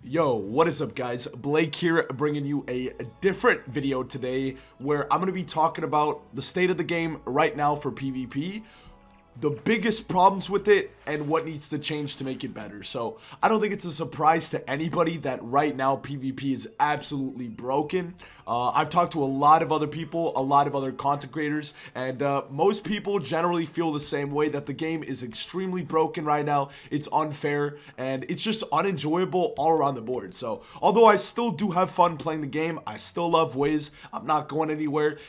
Yo, what is up guys? Blake here, bringing you a different video today where I'm going to be talking about the state of the game right now for PvP, the biggest problems with it, and what needs to change to make it better. So I don't think it's a surprise to anybody that right now PvP is absolutely broken. I've talked to a lot of other people, a lot of other content creators, and most people generally feel the same way, that the game is extremely broken right now. It's unfair and it's just unenjoyable all around the board. So although I still do have fun playing the game, I still love Wiz, I'm not going anywhere.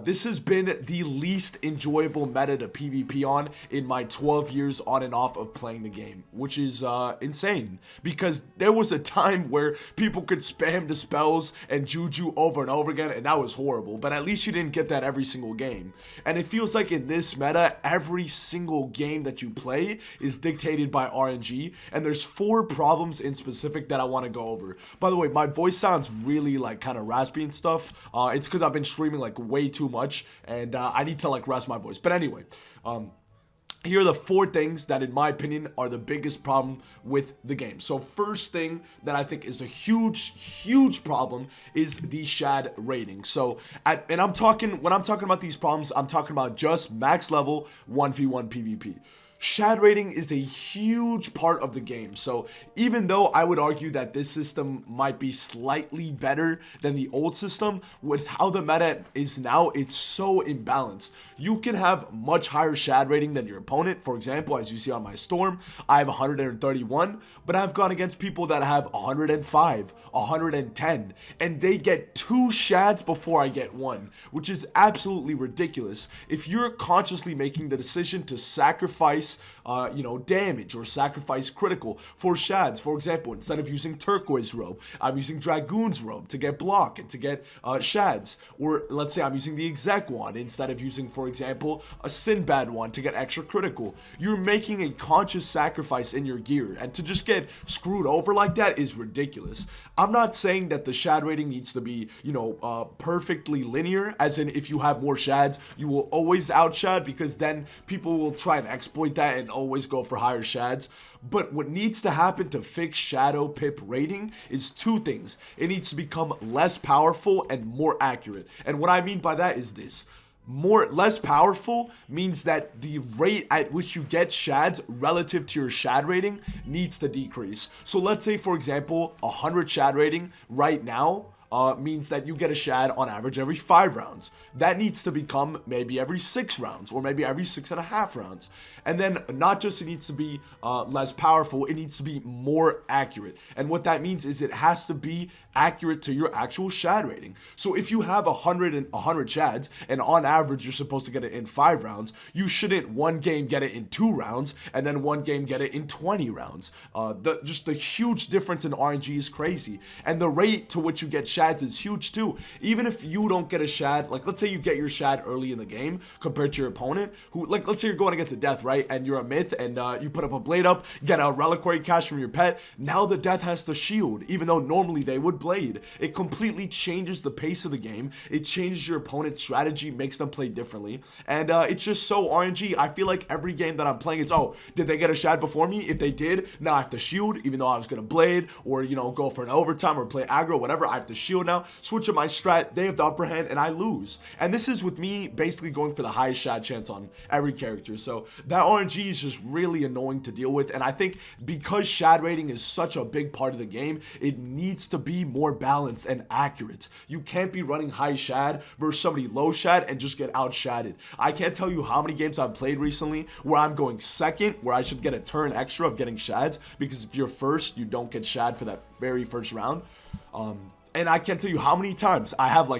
This has been the least enjoyable meta to PvP on in my 12 years on and off of playing the game, which is insane, because there was a time where people could spam the spells and juju over and over again, and that was horrible. But at least you didn't get that every single game. And it feels like in this meta, every single game that you play is dictated by RNG, and there's 4 problems in specific that I want to go over. By the way, my voice sounds really like kind of raspy and stuff. It's because I've been streaming like way too much, and I need to like rest my voice. But anyway, here are the 4 things that, in my opinion, are the biggest problem with the game. So first thing that I think is a huge problem is the Shad rating. So, when I'm talking about these problems, I'm talking about just max level 1v1 PvP. Shad rating is a huge part of the game. So even though I would argue that this system might be slightly better than the old system, with how the meta is now, it's so imbalanced. You can have much higher Shad rating than your opponent. For example, as you see on my Storm, I have 131, but I've gone against people that have 105, 110, and they get 2 Shads before I get 1, which is absolutely ridiculous. If you're consciously making the decision to sacrifice damage or sacrifice critical for Shads, for example, instead of using Turquoise Robe, I'm using Dragoon's Robe to get block and to get Shads. Or let's say I'm using the Exec Wand instead of using, for example, a Sinbad Wand to get extra critical. You're making a conscious sacrifice in your gear, and to just get screwed over like that is ridiculous. I'm not saying that the Shad rating needs to be, perfectly linear, as in if you have more Shads, you will always out-Shad, because then people will try and exploit that and always go for higher Shads. But what needs to happen to fix Shadow Pip rating is 2 things. It needs to become less powerful and more accurate. And what I mean by that is this. Less powerful means that the rate at which you get Shads relative to your Shad rating needs to decrease. So let's say, for example, 100 Shad rating right now means that you get a Shad on average every 5 rounds. That needs to become maybe every 6 rounds, or maybe every 6.5 rounds. And then not just it needs to be less powerful, it needs to be more accurate. And what that means is it has to be accurate to your actual Shad rating. So if you have 100 Shads, and on average you're supposed to get it in 5 rounds, you shouldn't one game get it in 2 rounds, and then one game get it in 20 rounds. Just the huge difference in RNG is crazy. And the rate to which you get Shads is huge too. Even if you don't get a Shad, like let's say you get your Shad early in the game compared to your opponent, who, like, let's say you're going against a death, right? And you're a myth, and you put up a blade up, get a reliquary cache from your pet. Now the death has to shield, even though normally they would blade. It completely changes the pace of the game. It changes your opponent's strategy, makes them play differently, and it's just so RNG. I feel like every game that I'm playing, it's, oh, did they get a Shad before me? If they did, now I have to shield, even though I was gonna blade, or go for an overtime or play aggro, whatever. I have to shield now, switch up my strat, they have the upper hand, and I lose. And this is with me basically going for the highest Shad chance on every character. So that RNG is just really annoying to deal with, and I think because Shad rating is such a big part of the game, it needs to be more balanced and accurate. You can't be running high Shad versus somebody low Shad and just get out-Shadded. I can't tell you how many games I've played recently where I'm going second, where I should get a turn extra of getting Shads, because if you're first, you don't get Shad for that very first round. And I can't tell you how many times I have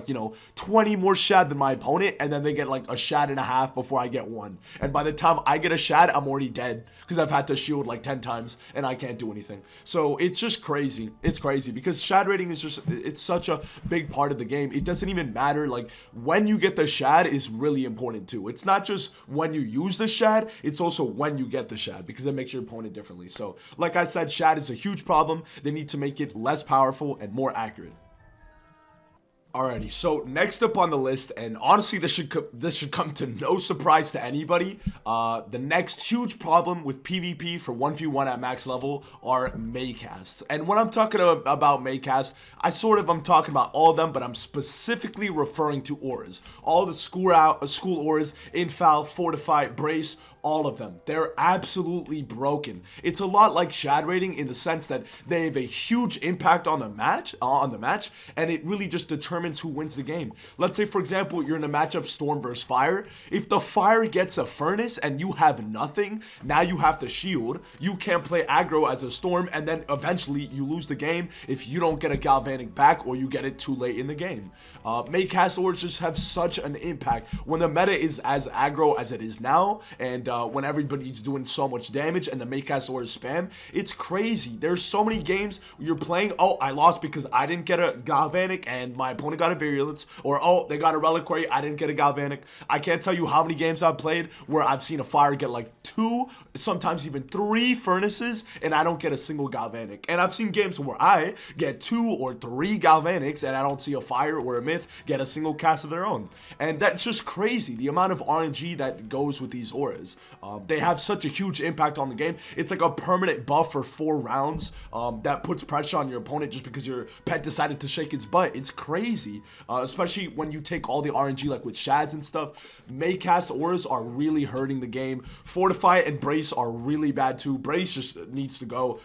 20 more Shad than my opponent, and then they get like a Shad and a half before I get 1. And by the time I get a Shad, I'm already dead, because I've had to shield like 10 times and I can't do anything. So it's just crazy. It's crazy because Shad rating is just, it's such a big part of the game. It doesn't even matter, like when you get the Shad is really important too. It's not just when you use the Shad, it's also when you get the Shad, because it makes your opponent differently. So like I said, Shad is a huge problem. They need to make it less powerful and more accurate. Alrighty, so next up on the list, and honestly this should come to no surprise to anybody, the next huge problem with PvP for 1v1 at max level are Maycasts. And when I'm talking about Maycasts, I'm talking about all of them, but I'm specifically referring to auras. All the school auras, Infal, Fortify, Brace, all of them. They're absolutely broken. It's a lot like Shad Rating in the sense that they have a huge impact on the match, and it really just determines who wins the game. Let's say, for example, you're in a matchup Storm versus Fire. If the Fire gets a Furnace and you have nothing, now you have to shield. You can't play aggro as a Storm, and then eventually you lose the game if you don't get a Galvanic back or you get it too late in the game. Maycast auras just have such an impact when the meta is as aggro as it is now, and when everybody's doing so much damage and the Maycast auras spam. It's crazy. There's so many games where you're playing, oh, I lost because I didn't get a Galvanic and my opponent got a Virulence, or oh, they got a Reliquary, I didn't get a Galvanic. I can't tell you how many games I've played where I've seen a Fire get like 2, sometimes even 3 Furnaces, and I don't get a single Galvanic. And I've seen games where I get 2 or 3 Galvanics and I don't see a Fire or a Myth get a single cast of their own. And that's just crazy, the amount of RNG that goes with these auras. They have such a huge impact on the game. It's like a permanent buff for 4 rounds that puts pressure on your opponent just because your pet decided to shake its butt. It's crazy, especially when you take all the RNG like with Shads and stuff. Maycast auras are really hurting the game. Fortify and Brace are really bad too. Brace just needs to go.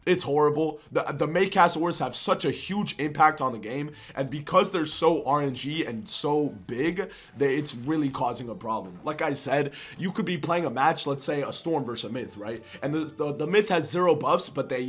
It's horrible. The Maycast auras have such a huge impact on the game, and because they're so RNG and so big, it's really causing a problem. Like I said, you could be playing a match, let's say a Storm versus a Myth, right? And the Myth has 0 buffs, but they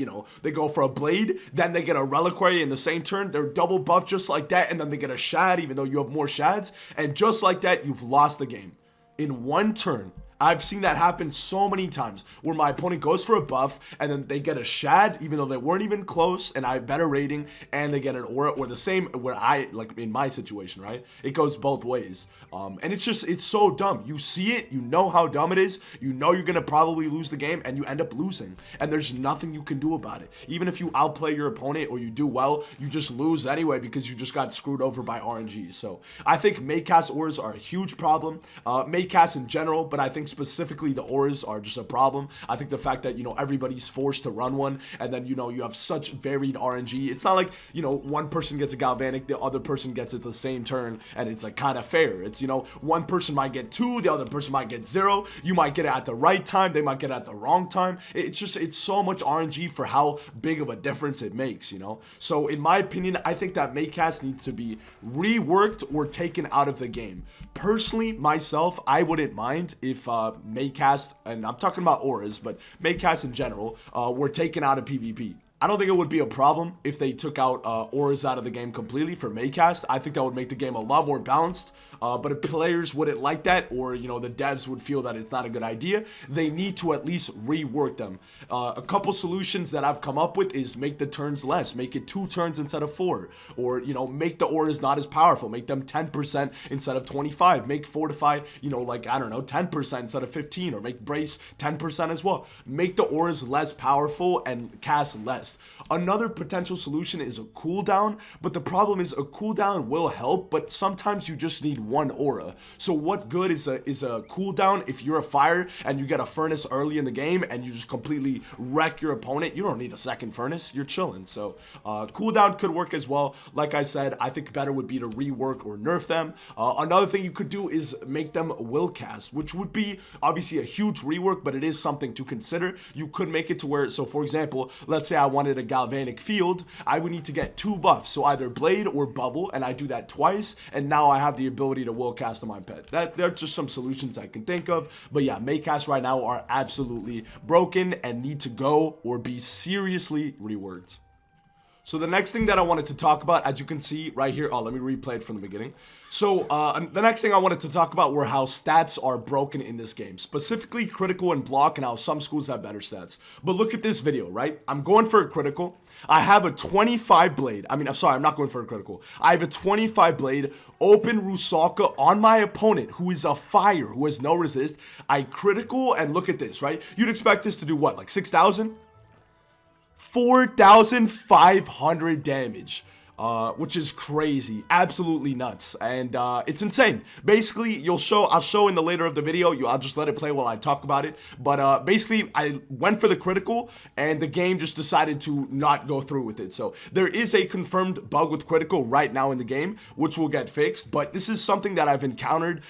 go for a Blade, then they get a Reliquary in the same turn, they're double buffed just like that, and then they get a Shad even though you have more Shads, and just like that, you've lost the game in 1 turn. I've seen that happen so many times where my opponent goes for a buff and then they get a Shad even though they weren't even close and I have better rating, and they get an aura, or the same where like in my situation, right? It goes both ways. And it's so dumb. You see it, you know how dumb it is, you know you're gonna probably lose the game, and you end up losing. And there's nothing you can do about it. Even if you outplay your opponent or you do well, you just lose anyway because you just got screwed over by RNG. So I think Maycast auras are a huge problem. Maycast in general, but I think specifically the auras are just a problem. I think the fact that, everybody's forced to run one, and then, you have such varied RNG. It's not like, one person gets a Galvanic, the other person gets it the same turn, and it's like kind of fair. It's, one person might get 2, the other person might get 0. You might get it at the right time, they might get it at the wrong time. It's so much RNG for how big of a difference it makes, So in my opinion, I think that Maycast needs to be reworked or taken out of the game. Personally, myself, I wouldn't mind if Maycast, and I'm talking about auras, but Maycast in general, were taken out of PvP. I don't think it would be a problem if they took out auras out of the game completely for Maycast. I think that would make the game a lot more balanced. But if players wouldn't like that, or the devs would feel that it's not a good idea, they need to at least rework them. A couple solutions that I've come up with is make the turns less, make it 2 turns instead of 4, or make the auras not as powerful, make them 10% instead of 25, make Fortify, like I don't know, 10% instead of 15, or make Brace 10% as well. Make the auras less powerful and cast less. Another potential solution is a cooldown, but the problem is a cooldown will help, but sometimes you just need 1 aura. So what good is a cooldown if you're a Fire and you get a Furnace early in the game and you just completely wreck your opponent? You don't need a second Furnace, you're chilling. So cooldown could work as well. Like I said, I think better would be to rework or nerf them. Another thing you could do is make them will cast, which would be obviously a huge rework, but it is something to consider. You could make it to where, so for example, let's say I wanted a Galvanic field, I would need to get 2 buffs, so either Blade or Bubble, and I do that twice, and now I have the ability to will cast on my pet. They're just some solutions I can think of, but yeah, Maycasts right now are absolutely broken and need to go or be seriously reworked. So the next thing that I wanted to talk about, as you can see right here, let me replay it from the beginning. So the next thing I wanted to talk about were how stats are broken in this game, specifically critical and block, and how some schools have better stats. But look at this video, right? I'm going for a critical. I have a 25 blade. I'm sorry, I'm not going for a critical. I have a 25 blade, open Rusalka on my opponent, who is a Fire, who has no resist. I critical, and look at this, right? You'd expect this to do what, like 6,000? 4,500 damage. which is crazy, absolutely nuts, and it's insane. Basically, I'll show in the later of the video. I'll just let it play while I talk about it. But basically, I went for the critical, and the game just decided to not go through with it. So there is a confirmed bug with critical right now in the game, which will get fixed. But this is something that I've encountered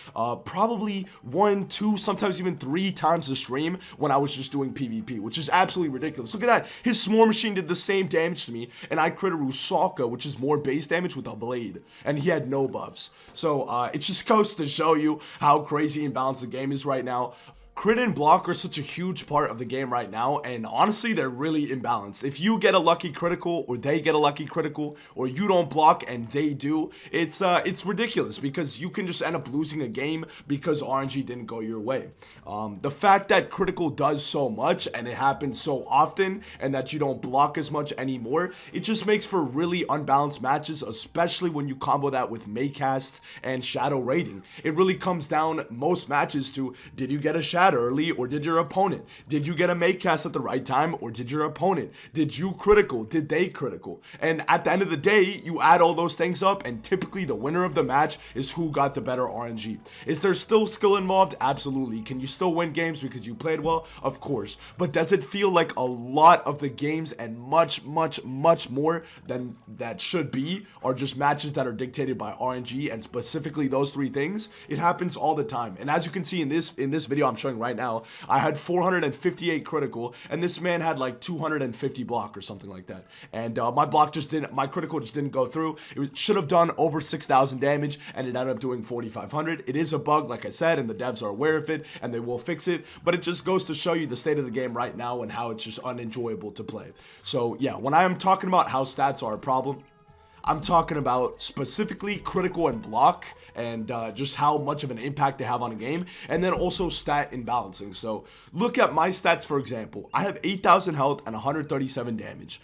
probably 1, 2, sometimes even 3 times a stream when I was just doing PvP, which is absolutely ridiculous. Look at that. His S'more machine did the same damage to me, and I crit a Rusaka, which is more base damage with a blade, and he had no buffs. So it just goes to show you how crazy and balanced the game is right now. Crit and block are such a huge part of the game right now, and honestly, they're really imbalanced. If you get a lucky critical, or they get a lucky critical, or you don't block and they do, it's ridiculous, because you can just end up losing a game because RNG didn't go your way. The fact that critical does so much, and it happens so often, and that you don't block as much anymore, it just makes for really unbalanced matches, especially when you combo that with Maycast and Shad Rating. It really comes down most matches to, did you get a Shad early, or did your opponent? Did you get a Maycast at the right time, or did your opponent? Did you critical? Did they critical? And at the end of the day, you add all those things up, and typically the winner of the match is who got the better RNG. Is there still skill involved? Absolutely. Can you still win games because you played well? Of course. But does it feel like a lot of the games, and much more than that should be, are just matches that are dictated by RNG, and specifically those 3 things? It happens all the time. And as you can see in this video I'm showing right now, I had 458 critical, and this man had like 250 block or something like that. And my critical just didn't go through. It should have done over 6,000 damage, and it ended up doing 4,500. It is a bug, like I said, and the devs are aware of it, and they will fix it. But it just goes to show you the state of the game right now and how it's just unenjoyable to play. So yeah, when I am talking about how stats are a problem, I'm talking about specifically critical and block, and just how much of an impact they have on a game, and then also stat imbalancing. So look at my stats, for example. I have 8,000 health and 137 damage,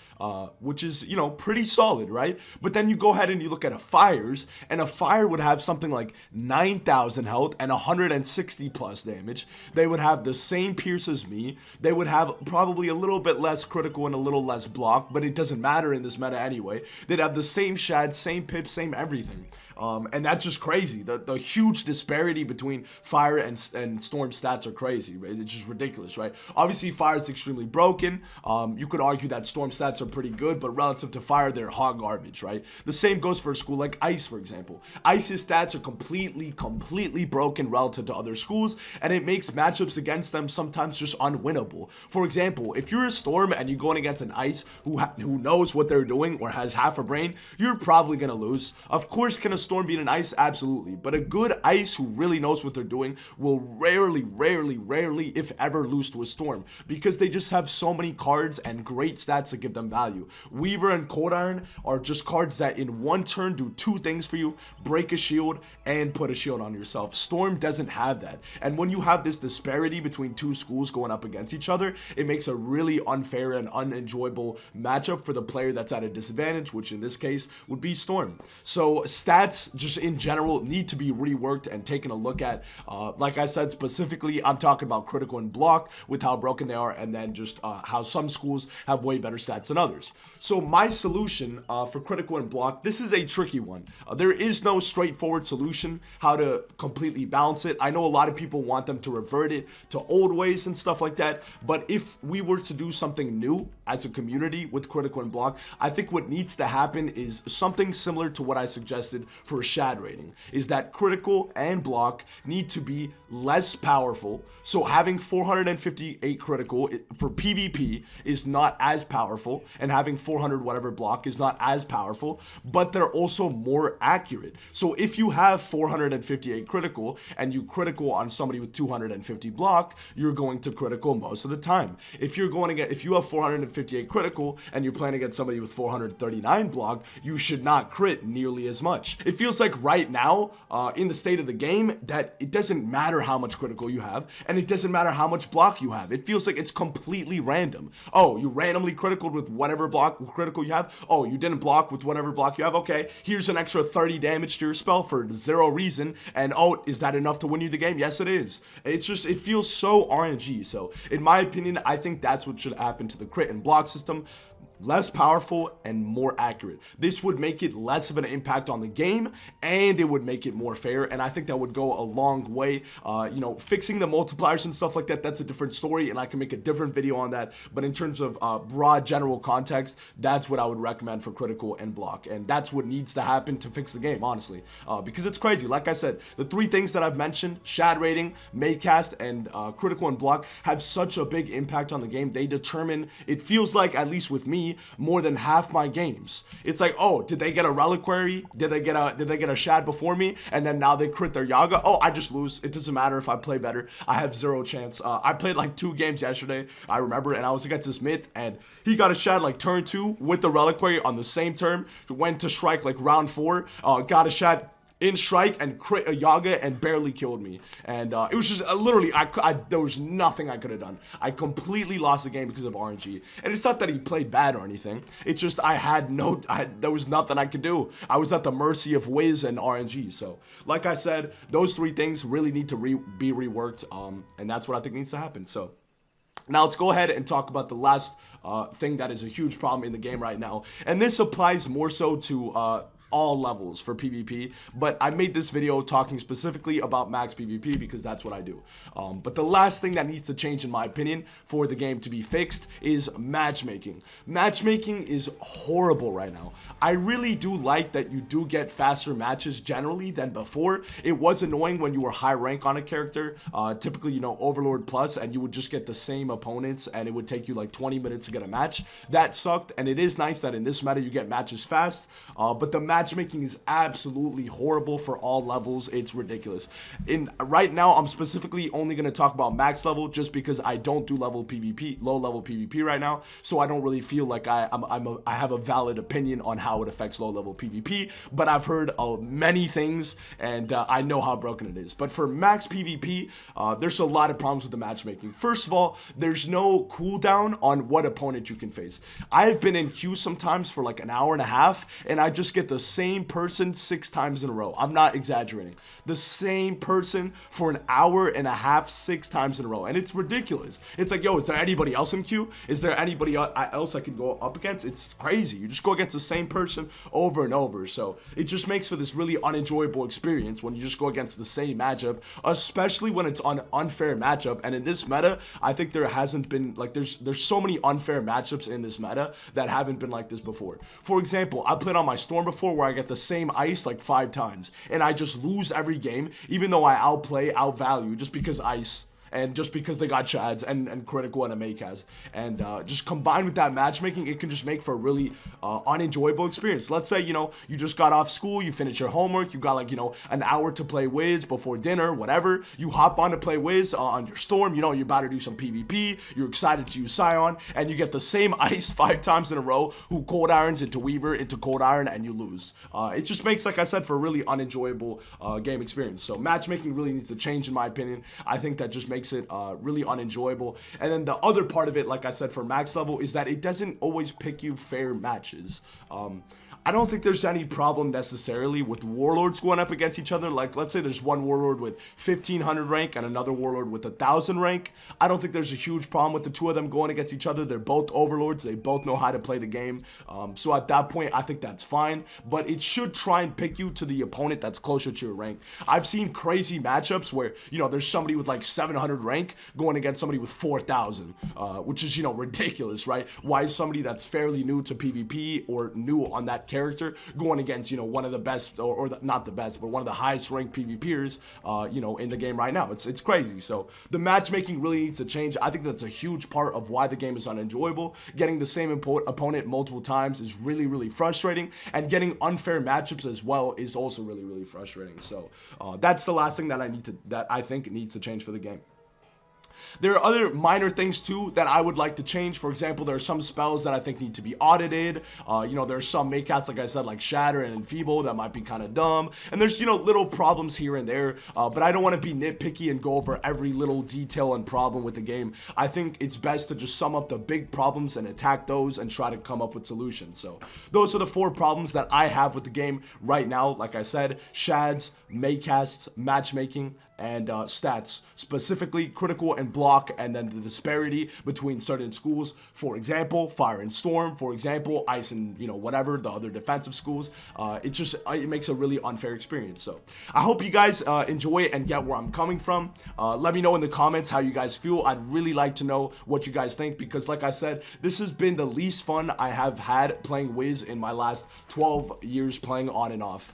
which is, you know, pretty solid, right? But then you go ahead and you look at a Fire's, and a Fire would have something like 9,000 health and 160 plus damage. They would have the same pierce as me. They would have probably a little bit less critical and a little less block, but it doesn't matter in this meta anyway. They'd have the same Shad, same pip, same everything. And that's just crazy. The huge disparity between Fire and Storm stats are crazy. Right? It's just ridiculous, right? Obviously, Fire is extremely broken. You could argue that Storm stats are pretty good, but relative to Fire, they're hot garbage, right? The same goes for a school like Ice, for example. Ice's stats are completely broken relative to other schools, and it makes matchups against them sometimes just unwinnable. For example, if you're a Storm and you're going against an Ice who knows what they're doing or has half a brain, you're probably gonna lose. Of course, can a Storm beat an Ice? Absolutely. But a good Ice who really knows what they're doing will rarely, if ever, lose to a Storm, because they just have so many cards and great stats that give them value. Weaver and Cold Iron are just cards that in one turn do 2 things for you: break a shield and put a shield on yourself. Storm doesn't have that. And when you have this disparity between 2 schools going up against each other, it makes a really unfair and unenjoyable matchup for the player that's at a disadvantage, which in this case would be Storm. So stats just in general need to be reworked and taken a look at. Like I said, specifically I'm talking about critical and block with how broken they are, and then just how some schools have way better stats than others. So my solution for critical and block, this is a tricky one. There is no straightforward solution how to completely balance it. I know a lot of people want them to revert it to old ways and stuff like that, but if we were to do something new as a community with critical and block, I think what needs to happen is something similar to what I suggested for a Shad rating, is that critical and block need to be less powerful. So having 458 critical for PvP is not as powerful, and having 400 whatever block is not as powerful, but they're also more accurate. So if you have 458 critical and you critical on somebody with 250 block, you're going to critical most of the time. If you have 458 critical and you're playing against somebody with 439 block, you should not crit nearly as much. It feels like right now, in the state of the game, that it doesn't matter how much critical you have, and it doesn't matter how much block you have. It feels like it's completely random. Oh, you randomly critical with whatever block critical you have. Oh, you didn't block with whatever block you have. Okay, here's an extra 30 damage to your spell for 0 reason, and oh, is that enough to win you the game? Yes, it is. It's just, it feels so RNG. So in my opinion, I think that's what should happen to the crit and block system. less powerful and more accurate. This would make it less of an impact on the game, and it would make it more fair, and I think that would go a long way. You know, fixing the multipliers and stuff like that, that's a different story, and I can make a different video on that. But in terms of broad general context, that's what I would recommend for critical and block, and that's what needs to happen to fix the game, honestly, because it's crazy. Like I said, the 3 things that I've mentioned, Shad Rating, Maycast, and critical and block, have such a big impact on the game. They determine, it feels like, at least with me, more than half my games. It's like, oh, did they get a reliquary? Did they get a Shad before me? And then now they crit their Yaga. Oh, I just lose. It doesn't matter if I play better. I have 0 chance. I played like 2 games yesterday, I remember, and I was against this myth, and he got a Shad like turn 2 with the reliquary on the same turn. Went to strike like round 4. Got a Shad in strike and crit a Yaga and barely killed me. And it was just literally, there was nothing I could have done. I completely lost the game because of RNG. And it's not that he played bad or anything. It's just there was nothing I could do. I was at the mercy of Wiz and RNG. So, like I said, those 3 things really need to be reworked. And that's what I think needs to happen. So, now let's go ahead and talk about the last thing that is a huge problem in the game right now. And this applies more so to all levels for PvP, but I made this video talking specifically about max PvP because that's what I do. But the last thing that needs to change, in my opinion, for the game to be fixed is matchmaking. Matchmaking is horrible right now. I really do like that you do get faster matches generally than before. It was annoying when you were high rank on a character, typically, you know, Overlord Plus, and you would just get the same opponents and it would take you like 20 minutes to get a match. That sucked, and it is nice that in this meta you get matches fast, but the matchmaking is absolutely horrible for all levels. It's ridiculous. Right now, I'm specifically only going to talk about max level just because I don't do low level PvP right now, so I don't really feel like I have a valid opinion on how it affects low level PvP, but I've heard many things, and I know how broken it is. But for max PvP, there's a lot of problems with the matchmaking. First of all, there's no cooldown on what opponent you can face. I've been in queue sometimes for like an hour and a half, and I just get the same person 6 times in a row. I'm not exaggerating. The same person for an hour and a half 6 times in a row, and it's ridiculous. It's like, yo, is there anybody else in queue? Is there anybody else I can go up against? It's crazy. You just go against the same person over and over, so it just makes for this really unenjoyable experience when you just go against the same matchup, especially when it's an unfair matchup. And in this meta, I think there hasn't been, like, there's so many unfair matchups in this meta that haven't been like this before. For example, I played on my Storm before where I get the same ice like 5 times, and I just lose every game, even though I outvalue just because ice, and just because they got Chads and critical and a Maycast. And just combined with that matchmaking, it can just make for a really unenjoyable experience. Let's say, you know, you just got off school, you finish your homework, you got like, you know, an hour to play Wiz before dinner, whatever. You hop on to play Wiz on your Storm, you know, you're about to do some PvP, you're excited to use Scion, and you get the same ice 5 times in a row, who cold irons into Weaver, into cold iron, and you lose. It just makes, like I said, for a really unenjoyable game experience. So matchmaking really needs to change, in my opinion. I think that just makes it really unenjoyable. And then the other part of it, like I said, for max level, is that it doesn't always pick you fair matches. I don't think there's any problem necessarily with warlords going up against each other. Like, let's say there's one warlord with 1500 rank and another warlord with 1000 rank. I don't think there's a huge problem with the 2 of them going against each other. They're both overlords. They both know how to play the game. So at that point, I think that's fine. But it should try and pick you to the opponent that's closer to your rank. I've seen crazy matchups where, you know, there's somebody with like 700 rank going against somebody with 4000, which is, you know, ridiculous, right? Why is somebody that's fairly new to PvP or new on that character going against, you know, one of the best, not the best, but one of the highest ranked PvPers, you know, in the game right now? It's crazy. So the matchmaking really needs to change. I think that's a huge part of why the game is unenjoyable. Getting the same opponent multiple times is really, really frustrating, and getting unfair matchups as well is also really, really frustrating. So that's the last thing that I think needs to change for the game. There are other minor things too that I would like to change. For example, there are some spells that I think need to be audited. You know, there's some Maycasts, like I said, like Shatter and Enfeeble, that might be kind of dumb. And there's, you know, little problems here and there. But I don't want to be nitpicky and go over every little detail and problem with the game. I think it's best to just sum up the big problems and attack those and try to come up with solutions. So those are the 4 problems that I have with the game right now. Like I said, Shads, Maycasts, matchmaking, and stats, specifically critical and block, and then the disparity between certain schools. For example, Fire and Storm. For example, Ice and whatever the other defensive schools. It makes a really unfair experience. So I hope you guys enjoy it and get where I'm coming from. Let me know in the comments how you guys feel. I'd really like to know what you guys think, because like I said, this has been the least fun I have had playing Wiz in my last 12 years playing on and off.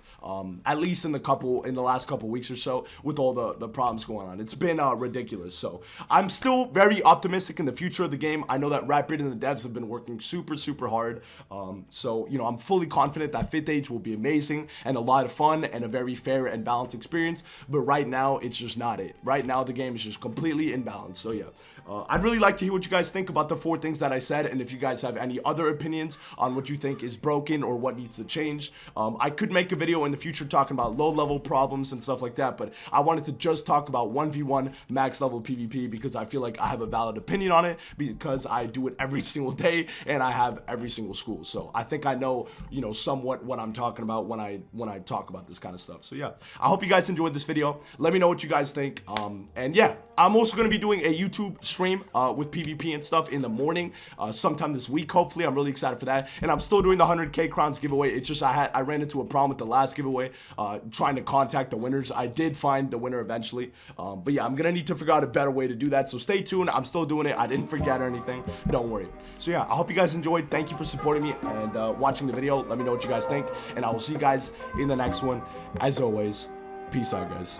At least in the last couple weeks or so, with all the problems going on. It's been ridiculous. So I'm still very optimistic in the future of the game. I know that Rapid and the devs have been working super hard. So I'm fully confident that 5th Age will be amazing and a lot of fun and a very fair and balanced experience. But right now, it's just not it. Right now, the game is just completely imbalanced. So yeah, I'd really like to hear what you guys think about the 4 things that I said, and if you guys have any other opinions on what you think is broken or what needs to change. I could make a video in the future talking about low-level problems and stuff like that, but I wanted to just talk about 1v1 max level PvP because I feel like I have a valid opinion on it, because I do it every single day and I have every single school. So I think I know, somewhat what I'm talking about when I talk about this kind of stuff. So yeah, I hope you guys enjoyed this video. Let me know what you guys think. And yeah, I'm also going to be doing a YouTube stream with PvP and stuff in the morning sometime this week. Hopefully, I'm really excited for that. And I'm still doing the 100k crowns giveaway. It's just I ran into a problem with the last giveaway, trying to contact the winners. I did find the winner eventually, but yeah, I'm gonna need to figure out a better way to do that. So stay tuned. I'm still doing it. I didn't forget or anything. Don't worry. So yeah, I hope you guys enjoyed. Thank you for supporting me and watching the video. Let me know what you guys think, and I will see you guys in the next one. As always, peace out, guys.